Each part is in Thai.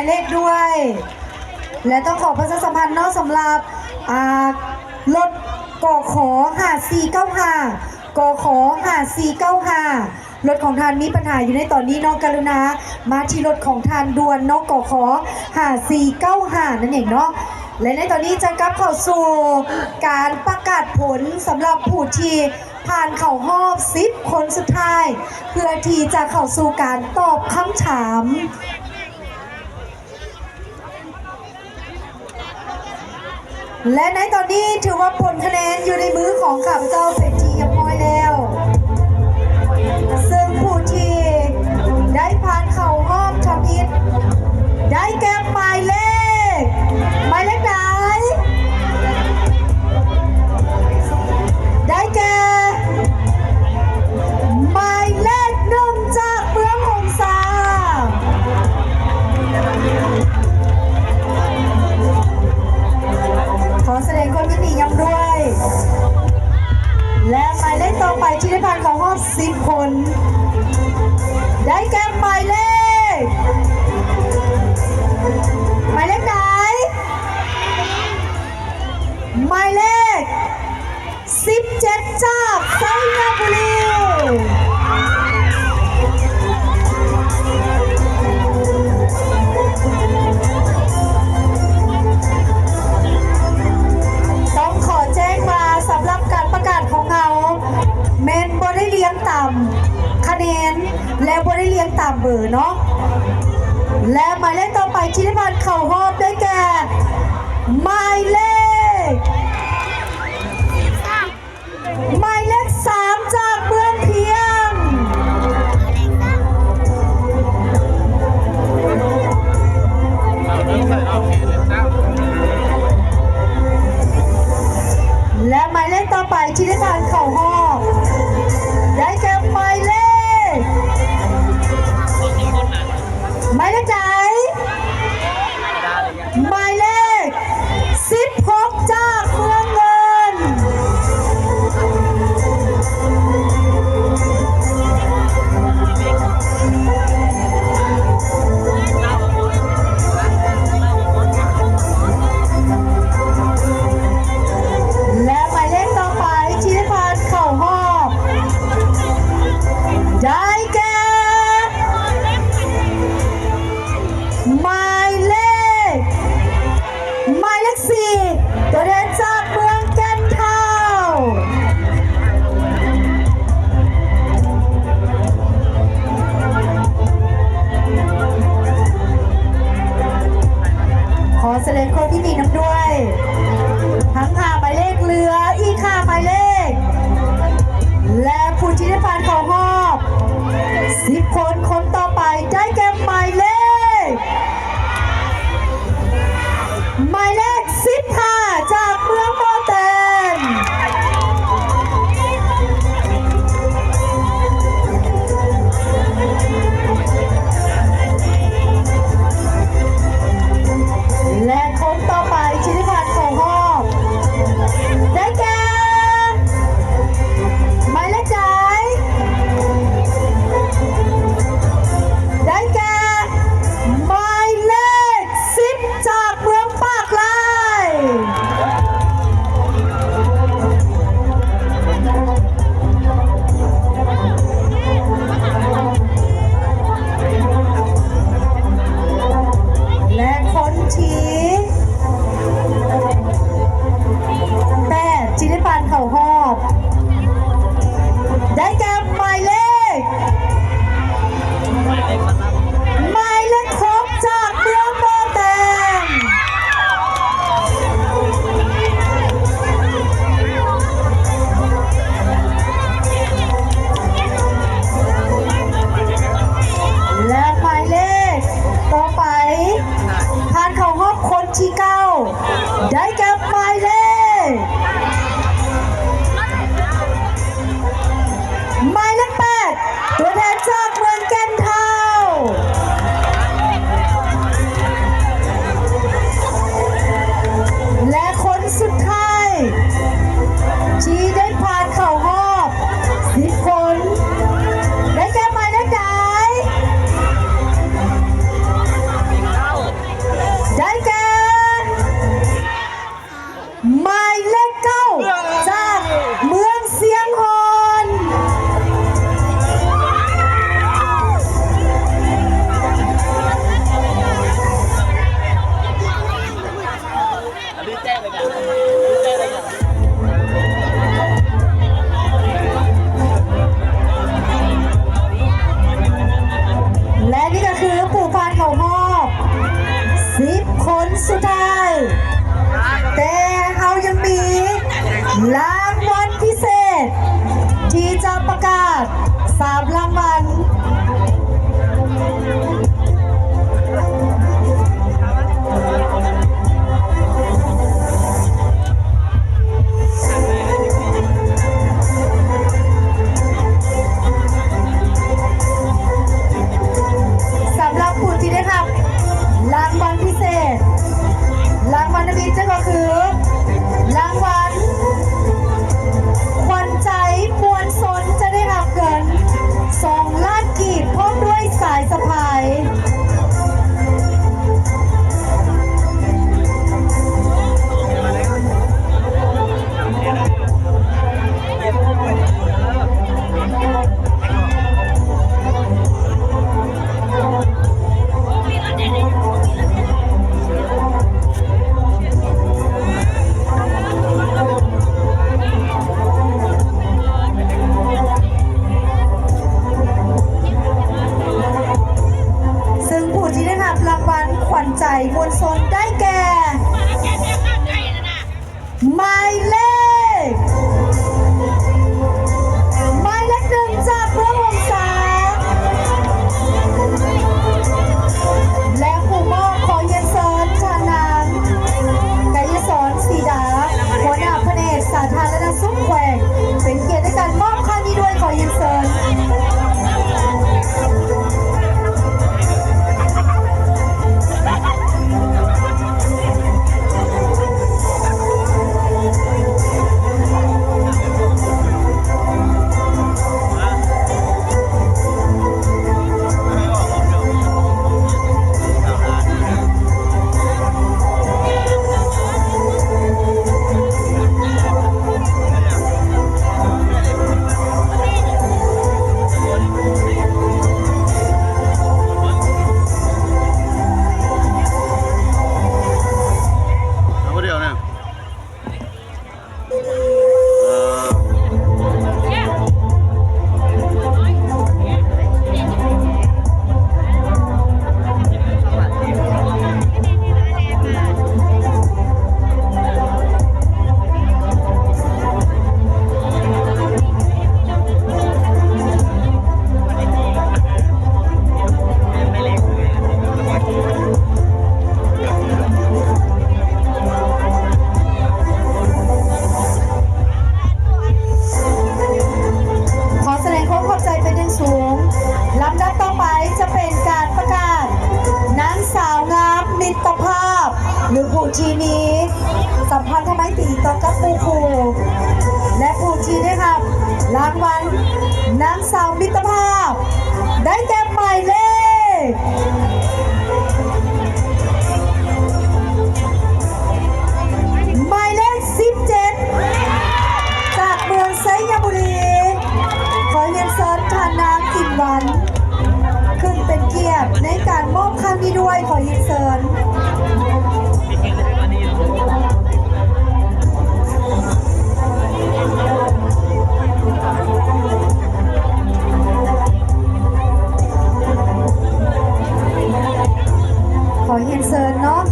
ายเลขด้วย และต้องขอประชาสัมพันธ์เนาะสำหรับรถกข5495กข5495รถของท่านมีปัญหาอยู่ในตอนนี้น้องกรุณามาที่รถของท่านด่วนน้องกข5495นั่นเองเนาะและในตอนนี้จะกลับเข้าสู่การประกาศผลสำหรับผู้ที่ผ่านเข้ารอบ10คนสุดท้ายเพื่อที่จะเข้าสู่การตอบคำถามและในตอนนี้ถือว่าผลคะแนนอยู่ในมือของข้าพเจ้าเป็นที่เรียบร้อยแล้วซึ่งผู้ที่ได้ผ่านเข้ารอบทำอิฐได้แก่หมายเลขไหนได้แก่หมายเลข1จากเมืองหงสาขอแสดงความยินดียังด้วยและหมายเลขต่อไปที่ได้ผ่านเข้ารอบ10คนได้แก่หมายเลขไหนหมายเลข17จากไซยบุรีต้องขอแจ้งมาสำหรับการประกาศของเราเมนบได้เลี้ยงต่ำคะแนนและบได้เลี้ยงต่ำเบอร์เนาะและหมายเลขต่อไปที่ได้ผ่านเข้ารอบได้แก่หมายเลข3จากเมืองเพียงและหมายเลขต่อไปที่ได้ผ่านเข้ารอบได้แก่หมายเลขใจหมายเลข16จากเมืองเงินและหมายเลขต่อไปที่ได้ผ่านเข้ารอบได้แก่หมายเลข4ตัวแทนจากเมืองแก่นเทาขอแสดงความยินดีน้ำด้วยทั้ง5หมายเลขเหลืออีก5หมายเลขและผู้ที่ได้ผ่านเข้ารอบ10คนต่อไปได้แก่หมายเลข15จากเมืองโมเตนและคนต่อไปที่ได้ผ่านเข้ารอบได้แก่หมายเลขได้แก่หมายเลข10จากเมืองปากลายและคนที่8ที่ได้ผ่านเข้ารอบได้แก่หมายเลข6จากเมืองโมเตนและหมายเลขต่อไปผ่านเข้ารอบคนที่9ได้แก่หมายเลข รางวัลพิเศษที่จะประกาศ3รางวัลสำหรับผู้ที่ได้รับรางวัลพิเศษรางวัลนี้ก็คือรางวัลขวัญใจมวลชนจะได้รับเงิน2 ล้านกีบพร้อมด้วยสายสะพายใจมวลชนได้แก่หมายเลข1จากเมืองวงศาและผู้มอบขอเรียนเชิญชานางกายสอนศรีดาหัวหน้าแผนกสาธารณสุขแขวงเป็นเกียรติในการมอบค่านี้ด้วยขอเรียนเชิญหรือผู้ที่มีสัมพันธไมตรีต่อกับผู้ครูและผู้ที่ได้รับรางวัลนางสาวมิตรภาพได้แก่หมายเลข17จากเมืองไซยบุรีขอเรียนเชิญทานนางกินวันขึ้นเป็นเกียรติในการมอบครั้งนี้ด้วยขอเรียนเชิญขอเรียนเชิญเนาะ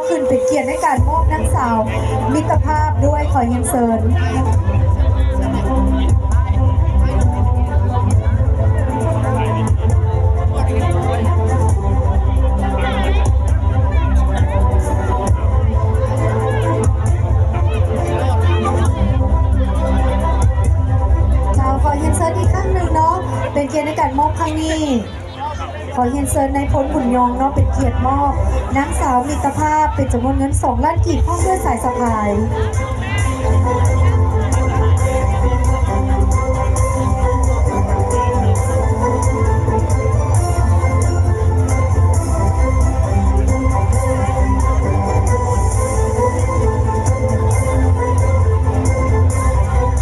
ขึ้นเป็นเกียรติในการมอบนางสาวมิตรภาพด้วยขอเรียนเชิญ ข อบครั้งนี้ขอเรียนเชิญในายพลบุญยองเนาะเป็นเกียรติมอบนางสาวมิตรภาพเป็นจำนวนเงิน2 ล้านกีบพร้อมด้วยสายสะพาย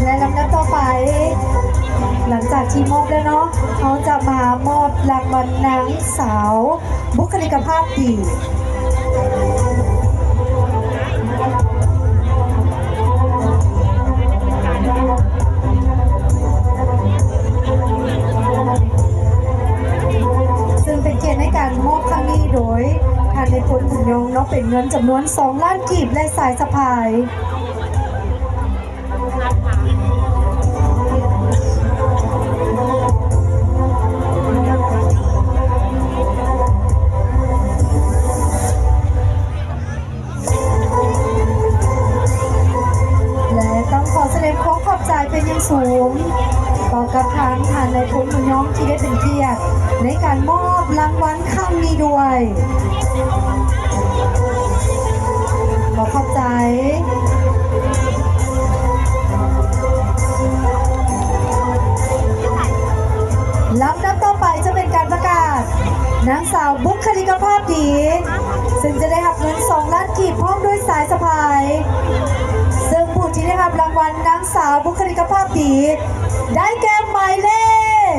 และลำดับต่อไป หลังจากที่มอบแล้วเนาะเขาจะมามอบรางวัลนางสาวบุคลิกภาพดีซึ่งเป็นเกียรติในการมอบครั้งนี้โดยทานในพลบุญยงเนาะเป็นเงินจำนวน2 ล้านกีบและสายสะพาย และต้องขอแสดงความขอบใจเป็นอย่างสูงต่อกับทานในพลบุญยงที่ได้เป็นเกียรติในการมอบรางวัลครั้งนี้ด้วย ขอขอบใจลำดับต่อไปจะเป็นการประกาศนางสาวบุคลิกภาพดีซึ่งจะได้รับเงิน2 ล้านกีบพร้อมด้วยสายสะพาย ซึ่งผู้ที่ได้รับรางวัลนางสาวบุคลิกภาพดีได้แก่หมายเลข